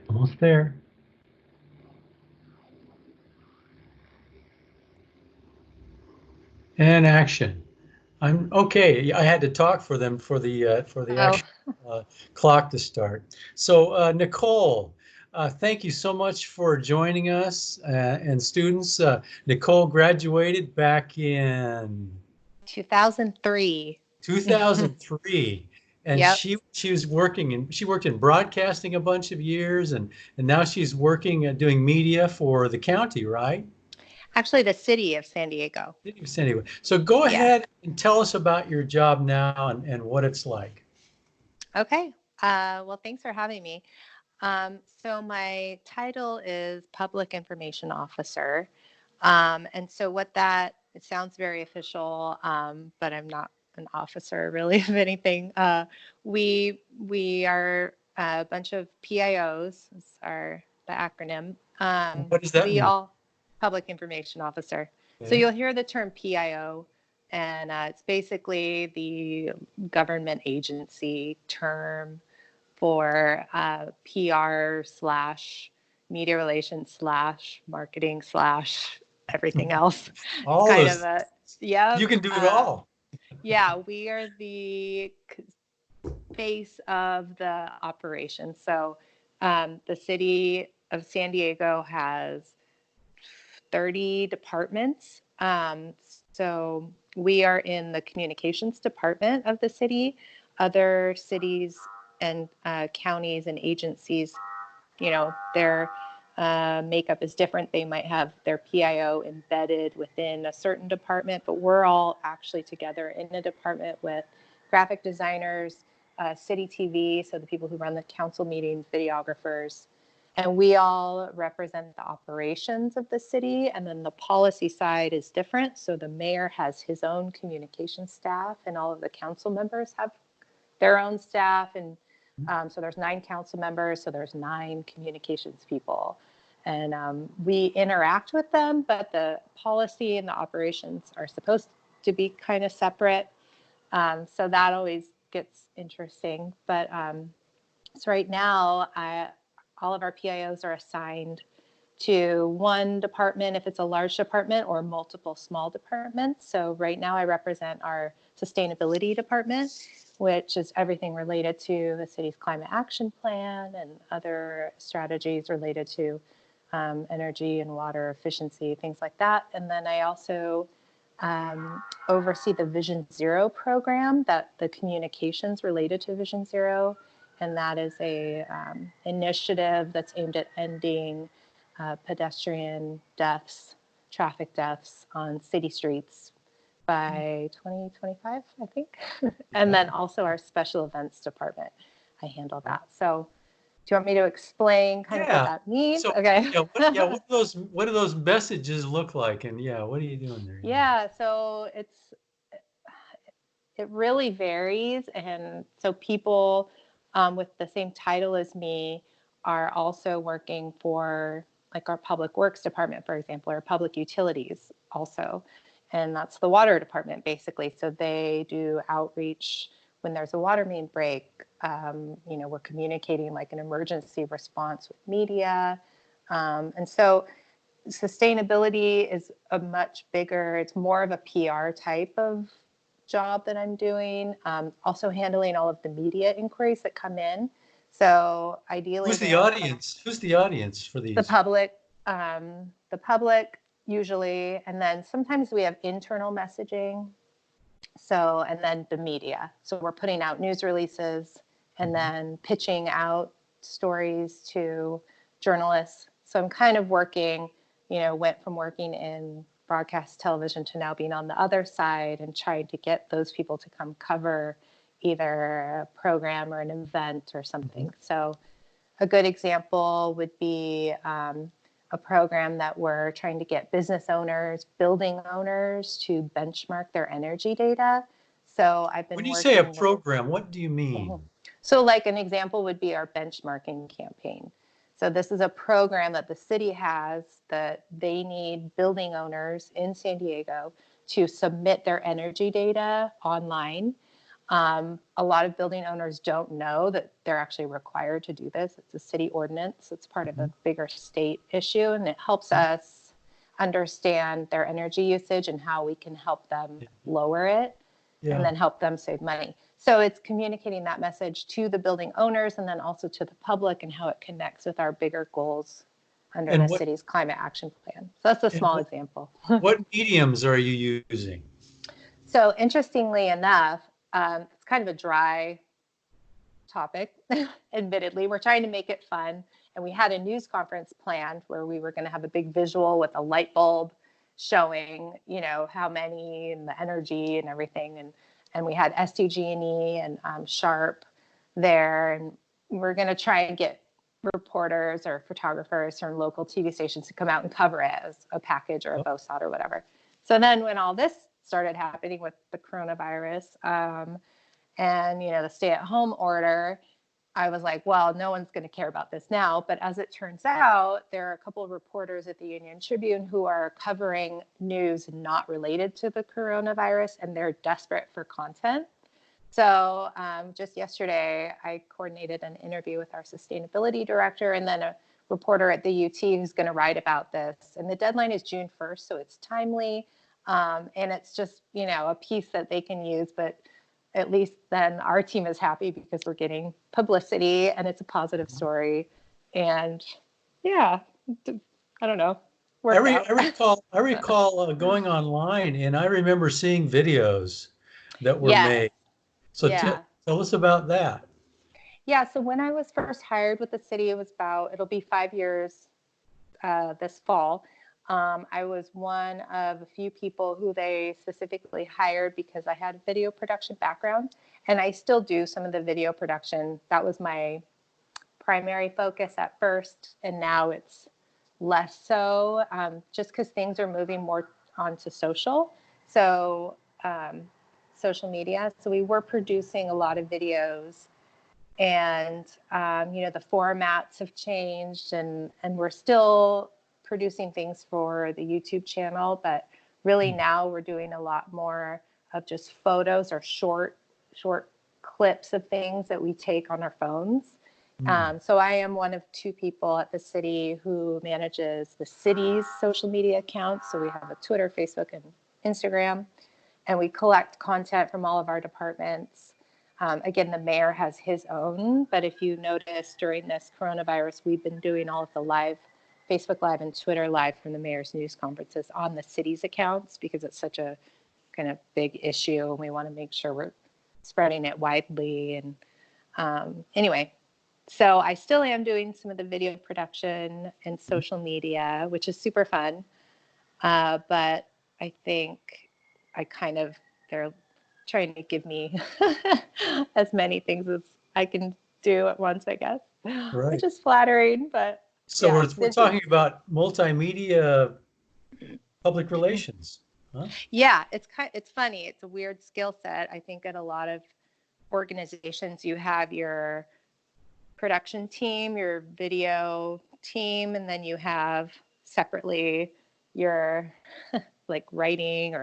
Almost there. And action. I'm okay. I had to talk for them for the Oh, actual clock to start. So Nicole, thank you so much for joining us. And students, Nicole graduated back in 2003. 2003, and Yep. she was working she worked in broadcasting a bunch of years, and now she's working doing media for the county, right? Actually, the city of San Diego. Anyway, so go Yeah. ahead and tell us about your job now and what it's like. Okay. Well, thanks for having me. So my title is Public Information Officer. And so what that, it sounds very official, but I'm not an officer really of anything. We are a bunch of PIOs, is the acronym. What does that We mean? all, Public Information Officer. So Okay. you'll hear the term PIO, and it's basically the government agency term for PR slash media relations slash marketing slash everything else. It's All kind of those, a, yep. you can do it all. Yeah, we are the face of the operation. So the city of San Diego has 30 departments. So we are in the communications department of the city. Other cities and counties and agencies, their makeup is different. They might have their PIO embedded within a certain department, but we're all actually together in a department with graphic designers, city TV, so the people who run the council meetings, videographers, and we all represent the operations of the city. And then the policy side is different. So the mayor has his own communication staff, and all of the council members have their own staff. And so there's 9 council members, so there's 9 communications people. And we interact with them, but the policy and the operations are supposed to be kind of separate. So that always gets interesting. But so right now, all of our PIOs are assigned to one department if it's a large department or multiple small departments. So right now I represent our sustainability department, which is everything related to the city's climate action plan and other strategies related to energy and water efficiency, things like that. And then I also oversee the Vision Zero program, that the communications related to Vision Zero, and that is a initiative that's aimed at ending pedestrian deaths, traffic deaths on city streets by 2025, I think. And then also our special events department, I handle that. So do you want me to explain kind of what Yeah. that means? So Okay. what do those messages look like? And yeah, what are you doing there? Yeah, so it really varies. And so people with the same title as me are also working for like our public works department, for example, or public utilities also. And that's the water department basically. So they do outreach when there's a water main break. We're communicating like an emergency response with media. And so sustainability is a much bigger, it's more of a PR type of job that I'm doing. Also handling all of the media inquiries that come in. So ideally Who's they the all come, audience? Who's the audience for the these? public, the public usually, and then sometimes we have internal messaging. So, and then the media. So we're putting out news releases and Mhm. then pitching out stories to journalists. So I'm kind of working, went from working in broadcast television to now being on the other side and trying to get those people to come cover either a program or an event or Mhm. something. So a good example would be a program that we're trying to get business owners, building owners to benchmark their energy data. So I've When been you say a working with, program, what do you Mhm. mean? So like an example would be our benchmarking campaign. So this is a program that the city has that they need building owners in San Diego to submit their energy data online. A lot of building owners don't know that they're actually required to do this. It's a city ordinance. It's part of a bigger state issue, and it helps us understand their energy usage and how we can help them lower it and then help them save money. So it's communicating that message to the building owners and then also to the public and how it connects with our bigger goals under the city's climate action plan. So that's a small example. What mediums are you using? So interestingly enough, it's kind of a dry topic, admittedly. We're trying to make it fun. And we had a news conference planned where we were going to have a big visual with a light bulb showing, you know, how many and the energy and everything. And we had SDG&E and Sharp there. And we're going to try and get reporters or photographers from local TV stations to come out and cover it as a package or a BOSOT or whatever. So then when all this started happening with the coronavirus and, you know, the stay-at-home order, I was like, well, no one's going to care about this now. But as it turns out, there are a couple of reporters at the Union Tribune who are covering news not related to the coronavirus, and they're desperate for content. So just yesterday, I coordinated an interview with our sustainability director and then a reporter at the UT who's going to write about this. And the deadline is June 1st, so it's timely. And it's just, you know, a piece that they can use, but at least then our team is happy because we're getting publicity and it's a positive story. And yeah, I don't know. I recall going online and I remember seeing videos that were made. So tell us about that. Yeah, so when I was first hired with the city, it'll be 5 years this fall. I was one of a few people who they specifically hired because I had a video production background, and I still do some of the video production. That was my primary focus at first, and now it's less so, just because things are moving more onto social. So social media. So we were producing a lot of videos, and you know, the formats have changed, and we're still producing things for the YouTube channel, but really now we're doing a lot more of just photos or short clips of things that we take on our phones. So I am one of two people at the city who manages the city's social media accounts. So we have a Twitter, Facebook, and Instagram, and we collect content from all of our departments. Again, the mayor has his own, but if you notice during this coronavirus, we've been doing all of the Facebook Live and Twitter Live from the mayor's news conferences on the city's accounts because it's such a kind of big issue and we want to make sure we're spreading it widely. And anyway, so I still am doing some of the video production and social media, which is super fun. But I think they're trying to give me as many things as I can do at once, I guess, which is flattering, but so we're talking about multimedia public relations, huh? Yeah, it's funny. It's a weird skill set. I think at a lot of organizations, you have your production team, your video team, and then you have separately your like writing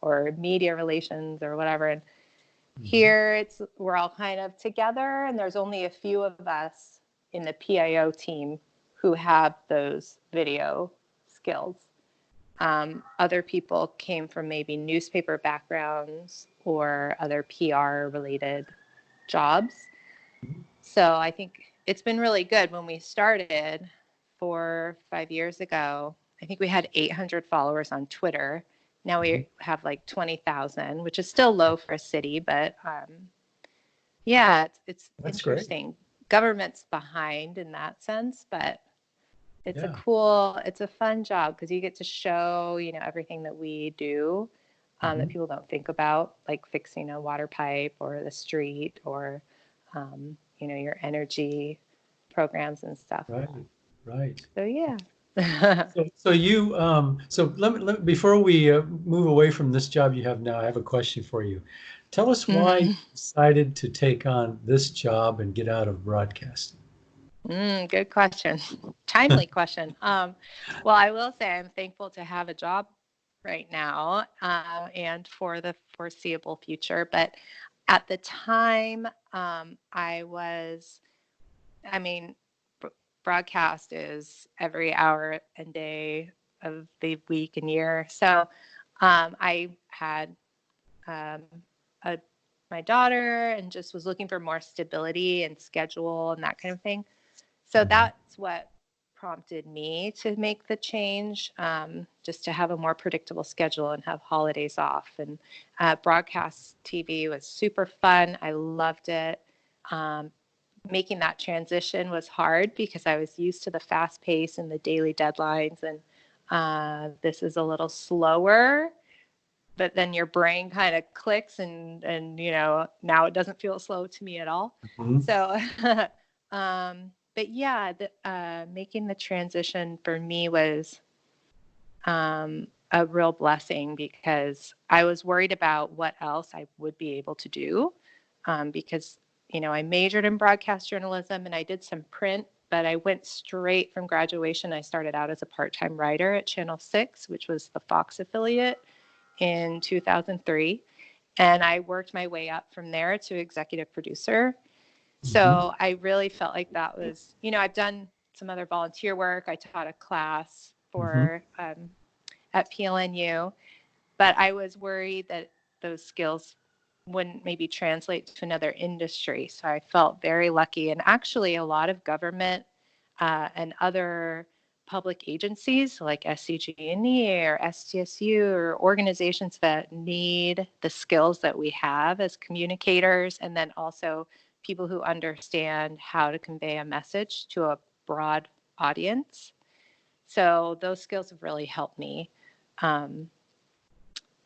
or media relations or whatever. And here we're all kind of together, and there's only a few of us in the PIO team who have those video skills. Other people came from maybe newspaper backgrounds or other PR related jobs. So I think it's been really good. When we started 4 or 5 years ago, I think we had 800 followers on Twitter. Now we have like 20,000, which is still low for a city, but yeah, it's interesting. Great. Government's behind in that sense, but it's it's a fun job because you get to show, you know, everything that we do that people don't think about, like fixing a water pipe or the street or, you know, your energy programs and stuff. Right. So, yeah. So let me before we move away from this job you have now, I have a question for you. Tell us why you decided to take on this job and get out of broadcasting. Good question. Timely question. Well, I will say I'm thankful to have a job right now and for the foreseeable future. But At the time, I mean, broadcast is every hour and day of the week and year. So I had um, a, my daughter and just was looking for more stability and schedule and that kind of thing. So that's what prompted me to make the change, just to have a more predictable schedule and have holidays off. And broadcast TV was super fun. I loved it. Um, Making that transition was hard because I was used to the fast pace and the daily deadlines. And this is a little slower, but then your brain kind of clicks and now it doesn't feel slow to me at all. Mhm. So but yeah, making the transition for me was a real blessing because I was worried about what else I would be able to do, because I majored in broadcast journalism and I did some print, but I went straight from graduation. I started out as a part-time writer at Channel 6, which was the Fox affiliate, in 2003. And I worked my way up from there to executive producer. So I really felt like that was, I've done some other volunteer work. I taught a class for at PLNU, but I was worried that those skills wouldn't maybe translate to another industry. So I felt very lucky. And actually, a lot of government and other public agencies like SCG&E or STSU or organizations that need the skills that we have as communicators, and then also people who understand how to convey a message to a broad audience. So those skills have really helped me.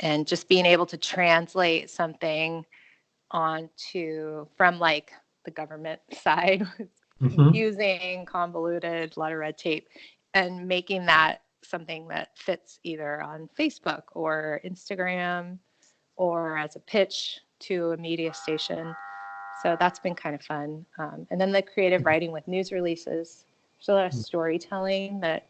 And just being able to translate something from like the government side, confusing, convoluted, a lot of red tape, and making that something that fits either on Facebook or Instagram or as a pitch to a media station. So that's been kind of fun. And then the creative writing with news releases. There's a lot of storytelling that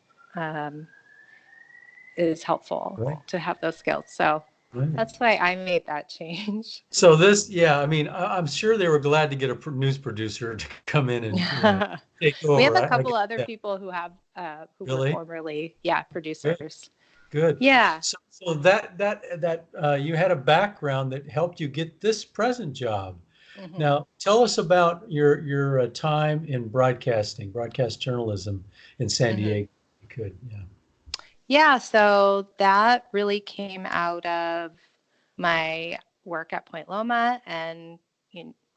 is helpful to have those skills. So that's why I made that change. So I mean, I'm sure they were glad to get a news producer to come in and take over. We have a couple other people who have who were formerly, producers. Good. Yeah. So that you had a background that helped you get this present job. Now, tell us about your time in broadcast journalism in San Diego. You could, Yeah, so that really came out of my work at Point Loma and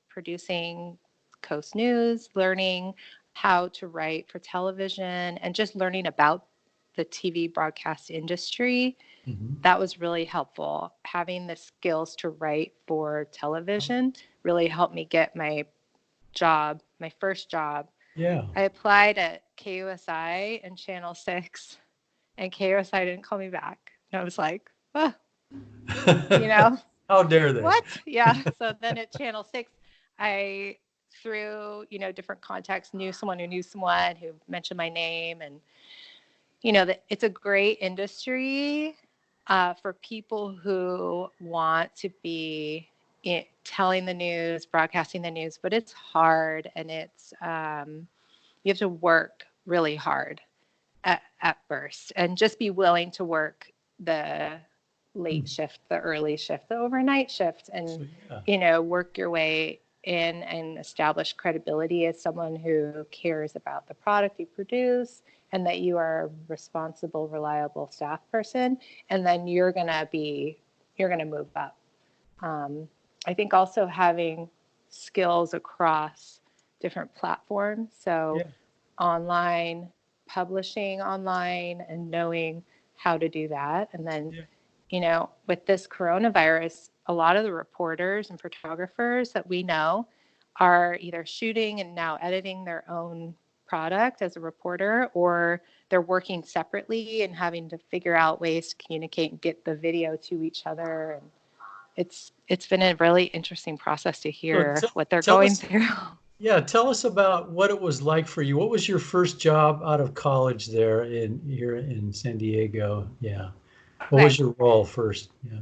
producing Coast News, learning how to write for television, and just learning about the TV broadcast industry. That was really helpful. Having the skills to write for television really helped me get my first job. Yeah. I applied at KUSI and Channel 6, and KUSI didn't call me back. And I was like, oh, How dare they? What? Yeah. So then at Channel 6, I, through, different contacts, knew someone who knew someone who mentioned my name. And, that it's a great industry for people who want to be telling the news, broadcasting the news, but it's hard, and it's, you have to work really hard at first, and just be willing to work the late shift, the early shift, the overnight shift, and work your way in and establish credibility as someone who cares about the product you produce, and that you are a responsible, reliable staff person, and then you're gonna move up. I think also having skills across different platforms, so online, publishing online, and knowing how to do that. And then, with this coronavirus, a lot of the reporters and photographers that we know are either shooting and now editing their own product as a reporter, or they're working separately and having to figure out ways to communicate and get the video to each other. And it's been a really interesting process to hear what they're going through. Yeah, tell us about what it was like for you. What was your first job out of college here in San Diego? Yeah. What was your role first? Yeah.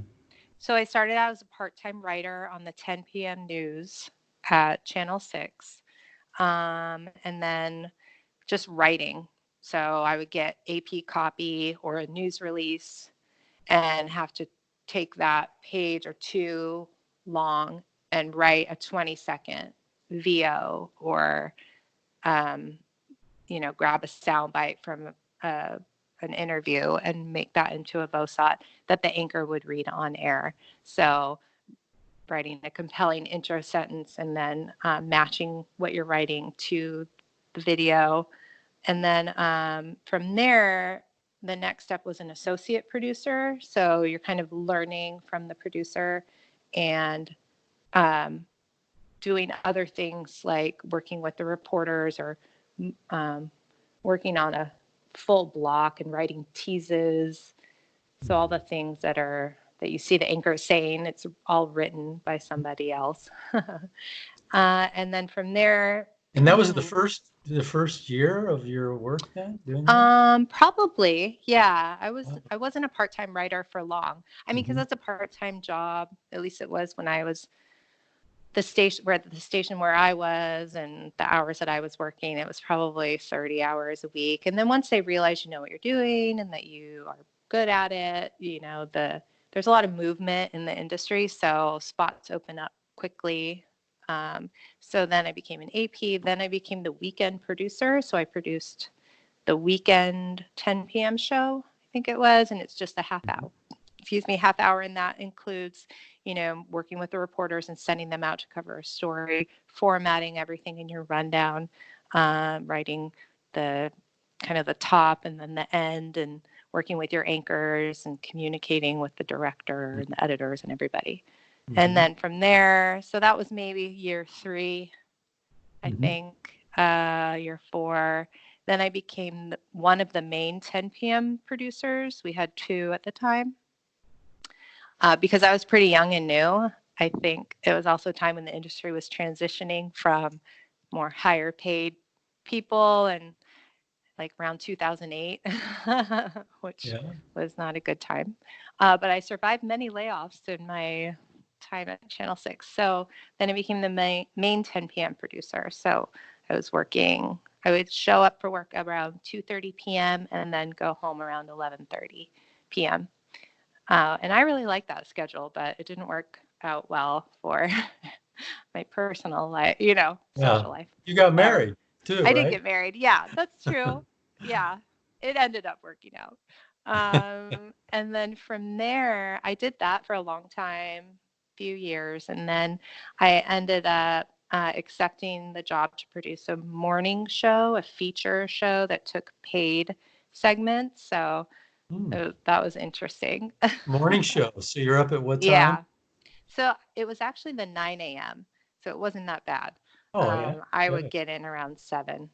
So I started out as a part-time writer on the 10 p.m. news at Channel 6. And then just writing. So I would get AP copy or a news release and have to take that page or two long and write a 20-second VO or, um, grab a sound bite from uh, an interview and make that into a VOSOT that the anchor would read on air. So writing a compelling intro sentence and then matching what you're writing to the video. And then from there, the next step was an associate producer. So you're kind of learning from the producer and um, doing other things like working with the reporters or um, working on a full block and writing teases. So all the things that you see the anchor saying, it's all written by somebody else. And then from there, And that was the first year of your work then, doing that? probably, yeah. Wow. I wasn't a part-time writer for long. I mean, because Mhm. that's a part-time job. At least it was when I was the station where I was and the hours that I was working. It was probably 30 hours a week. And then once they realize you know what you're doing and that you are good at it, there's a lot of movement in the industry, so spots open up quickly. So then I became an AP. Then I became the weekend producer. So I produced the weekend 10 p.m. show, I think it was, and it's just a half hour, and that includes, working with the reporters and sending them out to cover a story, formatting everything in your rundown, writing the kind of the top and then the end, and working with your anchors and communicating with the director and the editors and everybody. And Mhm. then from there, so that was maybe year 3, I Mhm. think, year 4. Then I became one of the main 10 p.m. producers. We had 2 at the time. Because I was pretty young and new. I think it was also a time when the industry was transitioning from more higher paid people and like around 2008, which Yeah. was not a good time. But I survived many layoffs in my time at Channel 6. So then I became the main 10 p.m. producer. So I would show up for work around 2:30 p.m. and then go home around 11:30 p.m. And I really liked that schedule, but it didn't work out well for my personal life, Yeah. social life. You got So married too, I did right? get married. Yeah, that's true. Yeah, it ended up working out. And then from there, I did that for a long time, few years, and then I ended up accepting the job to produce a morning show, a feature show that took paid segments. So Hmm. that was interesting. Morning show. So you're up at what time? Yeah. So it was actually the 9 a.m. So it wasn't that bad. Oh, yeah. I would Good. get in around 7.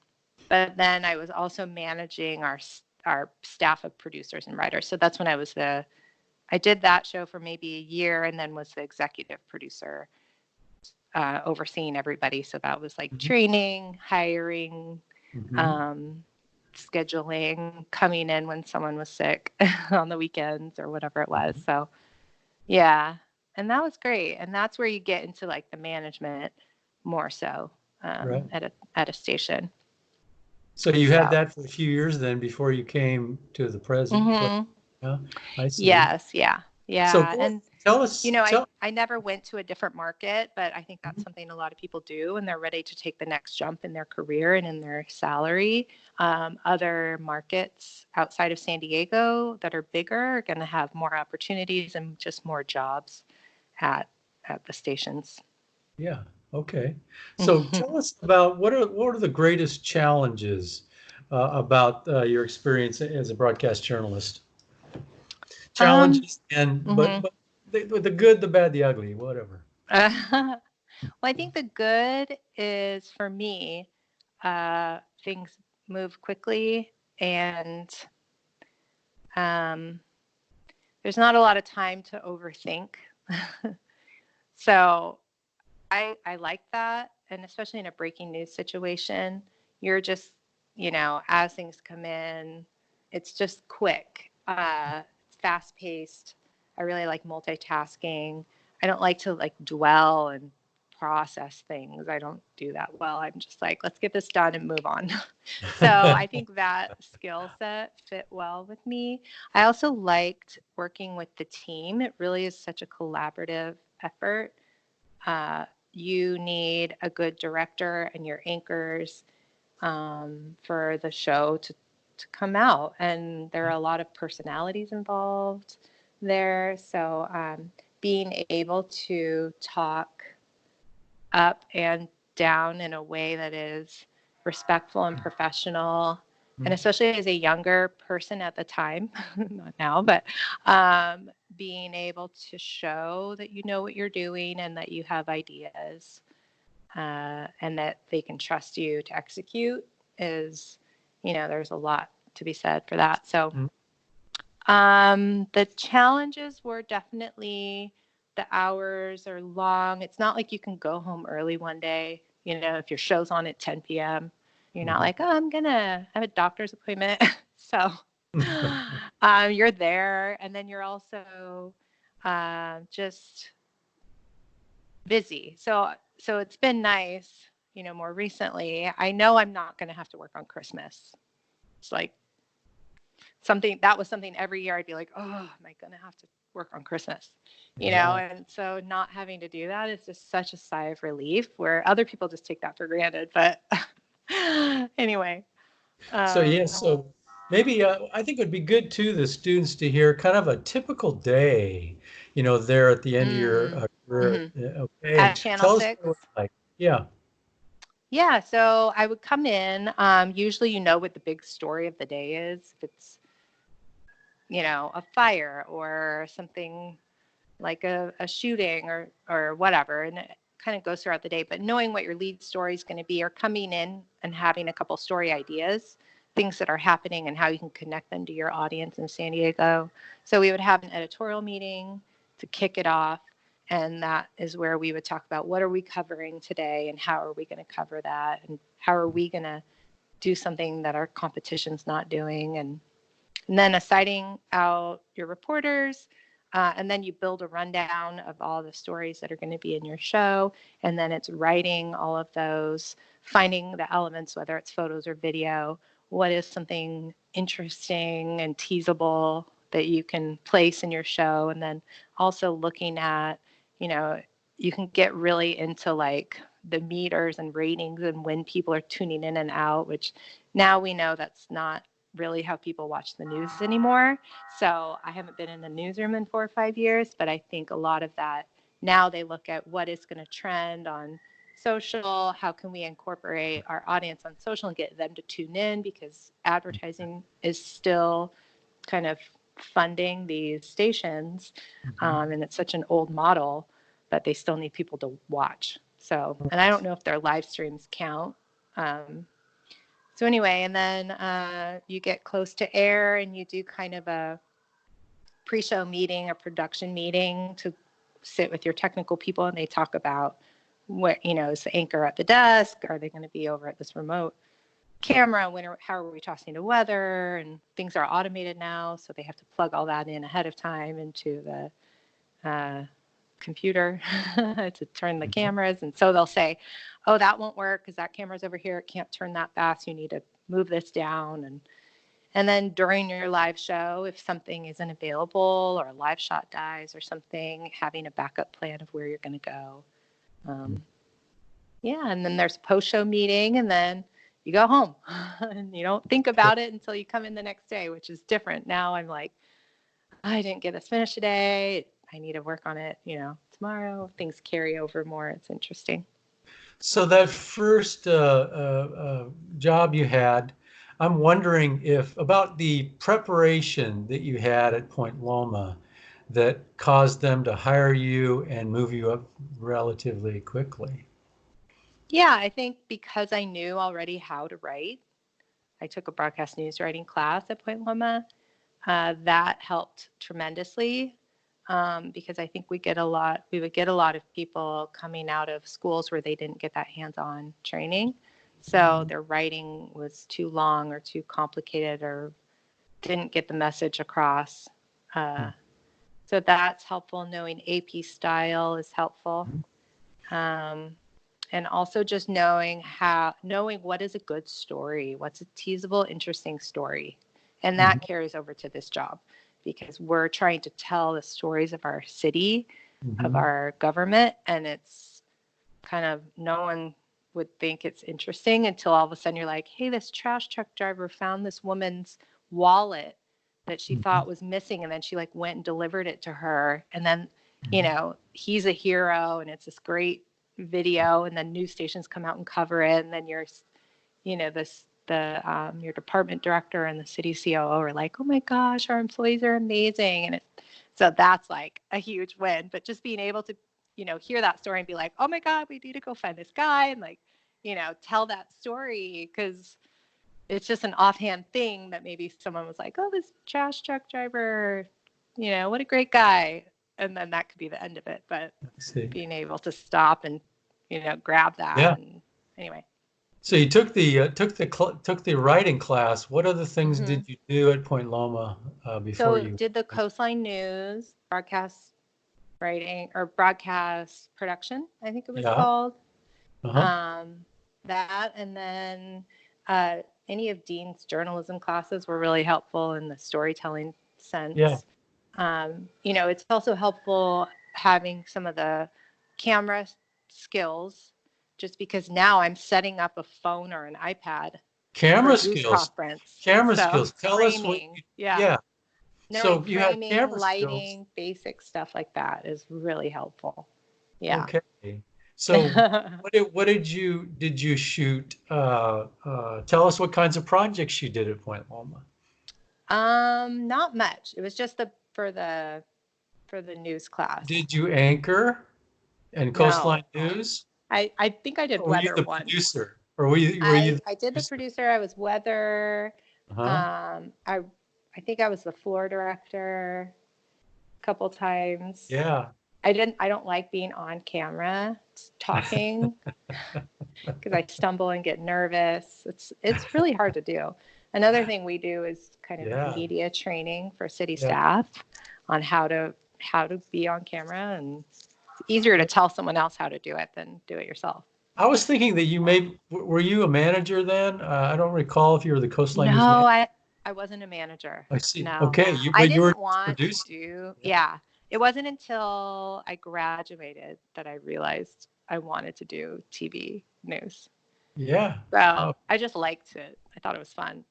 But then I was also managing our staff of producers and writers. So that's when I did that show for maybe a year and then was the executive producer, overseeing everybody. So that was like Mhm. training, hiring, Mhm. um, scheduling, coming in when someone was sick on the weekends or whatever it was. Mhm. So yeah, and that was great, and that's where you get into, like, the management more so, Right. at a station, So you had so that for a few years then before you came to the present place. mhm. Yeah, I see. Yes, yeah, So yeah, and, tell us, tell. I never went to a different market, but I think that's Mhm. something a lot of people do when they're ready to take the next jump in their career and in their salary. Other markets outside of San Diego that are bigger are gonna have more opportunities and just more jobs at at the stations. Yeah. Okay. So tell us about what are the greatest challenges about your experience as a broadcast journalist? Um, Challenges and mhm. but the good, the bad, the ugly, whatever. Well, I think the good is for me, things move quickly and um, there's not a lot of time to overthink. So I like that. And especially in a breaking news situation, you're just, as things come in, it's just quick, it's fast paced. I really like multitasking. I don't like to like dwell and process things. I don't do that well. I'm just like, let's get this done and move on. So I think that skill set fit well with me. I also liked working with the team. It really is such a collaborative effort. You need a good director and your anchors for the show to come out. And there are a lot of personalities involved there. So being able to talk up and down in a way that is respectful and professional. And especially as a younger person at the time, not now, but being able to show that you know what you're doing and that you have ideas and that they can trust you to execute is, there's a lot to be said for that. So the challenges were definitely the hours are long. It's not like you can go home early one day. If your show's on at 10 p.m., you're not like, oh, I'm going to have a doctor's appointment. So you're there. And then you're also just busy. So it's been nice, more recently. I know I'm not going to have to work on Christmas. It's like something every year I'd be like, oh, am I going to have to work on Christmas? And so not having to do that is just such a sigh of relief where other people just take that for granted. But anyway. So maybe I think it would be good too, the students to hear kind of a typical day, there at the end of your career. Okay, At and Channel tell us what it 6. was like. Yeah. Yeah, so I would come in. Usually, what the big story of the day is. If it's, a fire or something like a shooting or whatever, and it kind of goes throughout the day. But knowing what your lead story is going to be, or coming in and having a couple story ideas, things that are happening, and how you can connect them to your audience in San Diego. So we would have an editorial meeting to kick it off. And that is where we would talk about what are we covering today and how are we going to cover that and how are we going to do something that our competition's not doing. And then assigning out your reporters. And then you build a rundown of all the stories that are going to be in your show. And then it's writing all of those, finding the elements, whether it's photos or video. What is something interesting and teasable that you can place in your show? And then also looking at, you can get really into like the meters and ratings and when people are tuning in and out, which now we know that's not really how people watch the news anymore. So I haven't been in the newsroom in 4 or 5 years, but I think a lot of that now they look at what is going to trend on social, how can we incorporate our audience on social and get them to tune in, because advertising is still kind of funding these stations, and it's such an old model, but they still need people to watch. So, and I don't know if their live streams count. So anyway, and then you get close to air and you do kind of a pre-show meeting, a production meeting to sit with your technical people, and they talk about what, is the anchor at the desk? Are they going to be over at this remote camera? How are we tossing the weather? And things are automated now, so they have to plug all that in ahead of time into the computer to turn the cameras. And so they'll say, oh, that won't work because that camera's over here. It can't turn that fast. You need to move this down. And then during your live show, if something isn't available or a live shot dies or something, having a backup plan of where you're going to go. Yeah, and then there's a post-show meeting, and then you go home. And you don't think about it until you come in the next day, which is different. Now I'm like, I didn't get this finished today. I need to work on it, tomorrow. Things carry over more. It's interesting. So that first job you had, I'm wondering if about the preparation that you had at Point Loma that caused them to hire you and move you up relatively quickly. Yeah, I think because I knew already how to write, I took a broadcast news writing class at Point Loma. That helped tremendously because I think we would get a lot of people coming out of schools where they didn't get that hands-on training. So their writing was too long or too complicated or didn't get the message across. So So that's helpful. Knowing AP style is helpful. Um, and also just knowing what is a good story, what's a teasable, interesting story. And Mhm. that carries over to this job because we're trying to tell the stories of our city, of Mhm. our government, and it's kind of no one would think it's interesting until all of a sudden you're like, hey, this trash truck driver found this woman's wallet that she Mhm. thought was missing, and then she like went and delivered it to her, and then Mhm. he's a hero, and it's this great video, and then news stations come out and cover it, and then this the your department director and the city COO are like, oh my gosh, our employees are amazing, and so that's like a huge win. But just being able to hear that story and be like, oh my god, we need to go find this guy, and like tell that story, because it's just an offhand thing that maybe someone was like, oh, this trash truck driver, what a great guy, and then that could be the end of it. But I see. being able to stop and grab that, Yeah. and anyway. So you took the writing class. What other things Hmm. did you do at Point Loma before So you? did the Coastline News broadcast writing or broadcast production, I think it was Yeah. called. Uh-huh. Um, that, and then uh, any of Dean's journalism classes were really helpful in the storytelling Yeah. sense. It's also helpful having some of the camera skills, just because now I'm setting up a phone or an iPad for Camera Goose skills. Conference. Camera So skills. Tell us what framing, you, yeah. yeah. Knowing So you have framing, camera skills. lighting, basic stuff like that is really helpful. Yeah. Okay. So did you shoot? Tell us what kinds of projects you did at Point Loma. Not much. It was just for the news class. Did you anchor and Coastline No. News? I think I did Or were you weather the once. producer? Or were you the I did the producer? producer. I was weather. Uh-huh. I think I was the floor director a couple times. Yeah. I don't like being on camera talking because I stumble and get nervous. It's really hard to do. Another thing we do is kind of Yeah. media training for city Yeah. staff on how to be on camera, and it's easier to tell someone else how to do it than do it yourself. I was thinking that were you a manager then? I don't recall if you were the Coastline News No, manager. I wasn't a manager. I see. No. Okay, I but you were didn't want to producing. do, Yeah. yeah. It wasn't until I graduated that I realized I wanted to do TV news. Yeah. So Oh, I just liked it. I thought it was fun.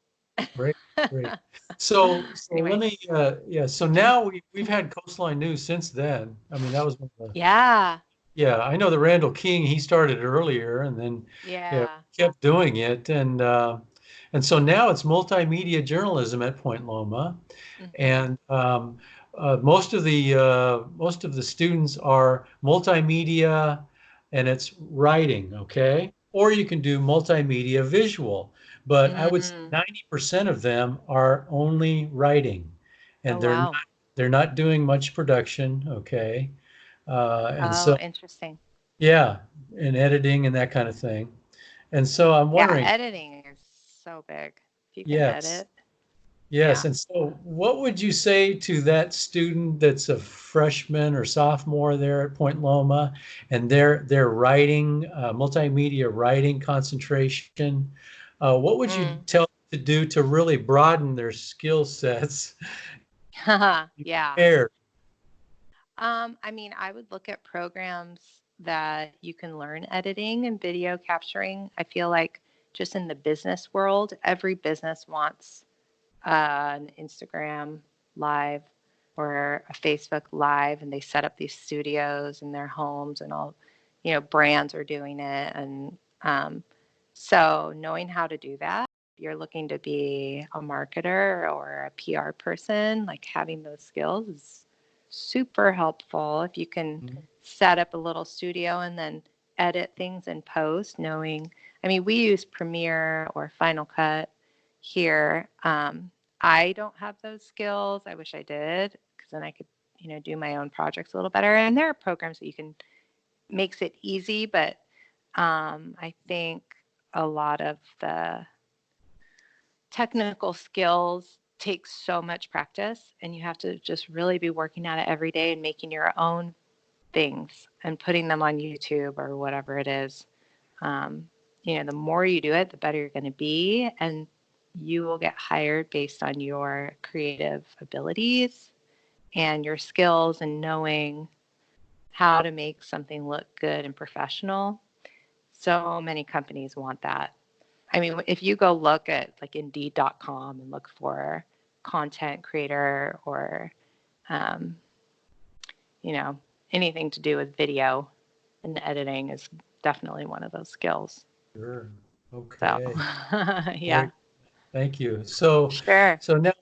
great, great. So let Anyway, me, yeah. So now we've had Coastline News since then. I mean, that was one of the, yeah, yeah. I know that Randall King, he started earlier, and then yeah, yeah. kept doing it, and so now it's multimedia journalism at Point Loma, Hmm. and most of the students are multimedia, and it's writing, okay? Or you can do multimedia visual, but I would say Mm. 90% of them are only writing, Oh, and wow. they're not doing much production, okay? And Oh, so interesting. yeah, and editing and that kind of thing. And so I'm Yeah, wondering, editing is so big. If you can yes, edit. yes. Yeah. And so, what would you say to that student that's a freshman or sophomore there at Point Loma, and they're writing multimedia writing concentration? What would you Mm. tell them to do to really broaden their skill sets? Yeah. Prepared. I mean, I would look at programs that you can learn editing and video capturing. I feel like just in the business world, every business wants an Instagram live or a Facebook live, and they set up these studios in their homes, and all, brands are doing it. And so knowing how to do that, if you're looking to be a marketer or a PR person, like having those skills is super helpful. If you can set up a little studio and then edit things in post, I mean, we use Premiere or Final Cut here. I don't have those skills. I wish I did, because then I could, do my own projects a little better. And there are programs that you can makes it easy, but I think a lot of the technical skills takes so much practice, and you have to just really be working at it every day and making your own things and putting them on YouTube or whatever it is. Um, the more you do it, the better you're going to be, and you will get hired based on your creative abilities and your skills and knowing how to make something look good and professional. So many companies want that. I mean, if you go look at like Indeed.com and look for content creator or, um, you know, anything to do with video and editing is definitely one of those skills. Sure. So, Okay. yeah, Great. Thank you. So, sure. so now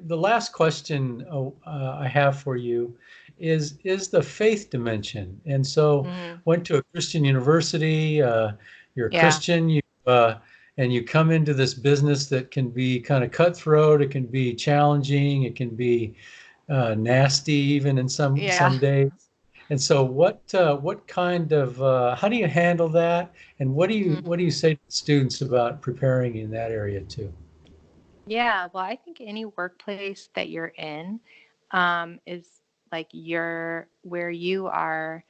the last question I have for you is the faith dimension. And so, Hmm. went to a Christian university. You're a Yeah, Christian. And you come into this business that can be kind of cutthroat. It can be challenging. It can be nasty even in yeah. some days. And so, what kind of how do you handle that? And Hmm. what do you say to students about preparing in that area too? Yeah, well, I think any workplace that you're in is like you're where you are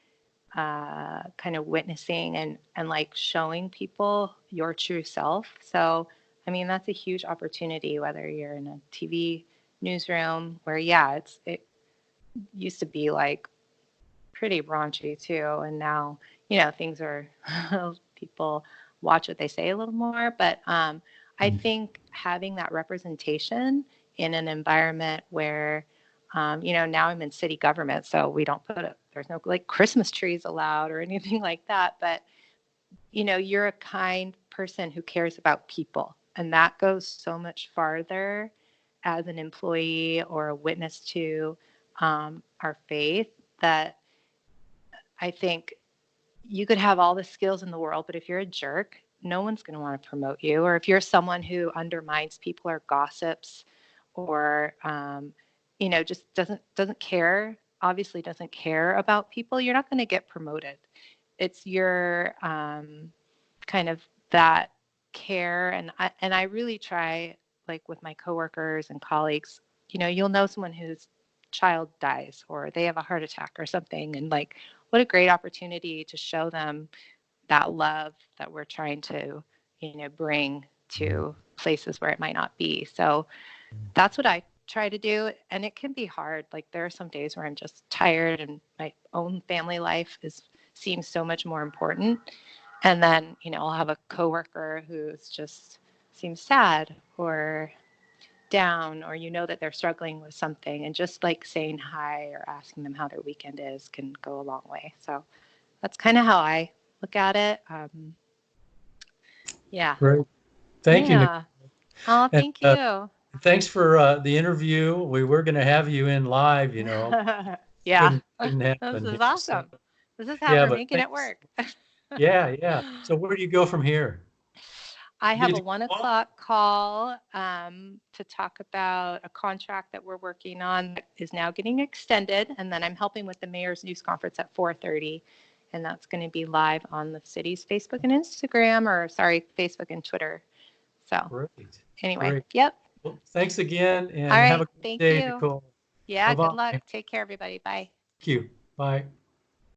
kind of witnessing and like showing people your true self. So, I mean, that's a huge opportunity, whether you're in a TV newsroom where, yeah, it used to be like pretty raunchy too. And now, things are, people watch what they say a little more. But I think having that representation in an environment where, now I'm in city government, so we don't there's no like Christmas trees allowed or anything like that. But, you're a kind person who cares about people. And that goes so much farther as an employee or a witness to our faith that I think you could have all the skills in the world, but if you're a jerk, no one's going to want to promote you. Or if you're someone who undermines people or gossips, or just doesn't care, obviously doesn't care about people, you're not going to get promoted. It's your kind of that care, and I really try, like with my coworkers and colleagues. You'll know someone whose child dies or they have a heart attack or something, and like what a great opportunity to show them that love that we're trying to, bring to places where it might not be. So that's what I try to do. And it can be hard. Like there are some days where I'm just tired and my own family life seems so much more important. And then, I'll have a coworker who's just seems sad or down, or that they're struggling with something, and just like saying hi or asking them how their weekend is can go a long way. So that's kind of how I look at it. Yeah. Great. Thank you, Nicole. Yeah. Oh, And thank you. thanks for the interview. We were going to have you in live, Yeah. couldn't This happen is here. So awesome. This is how yeah, we're but making it thanks. work. Yeah, yeah. So where do you go from here? I You have get a to one go home? o'clock call to talk about a contract that we're working on that is now getting extended, and then I'm helping with the mayor's news conference at 4:30, and that's going to be live on the city's Facebook and Instagram, or sorry, Facebook and Twitter. So Great, anyway, great. yep. Well, thanks again, All and have right. a great Thank day, you. Nicole. Yeah. Good Bye-bye. luck. Thank Take care, everybody. Bye. you. Bye.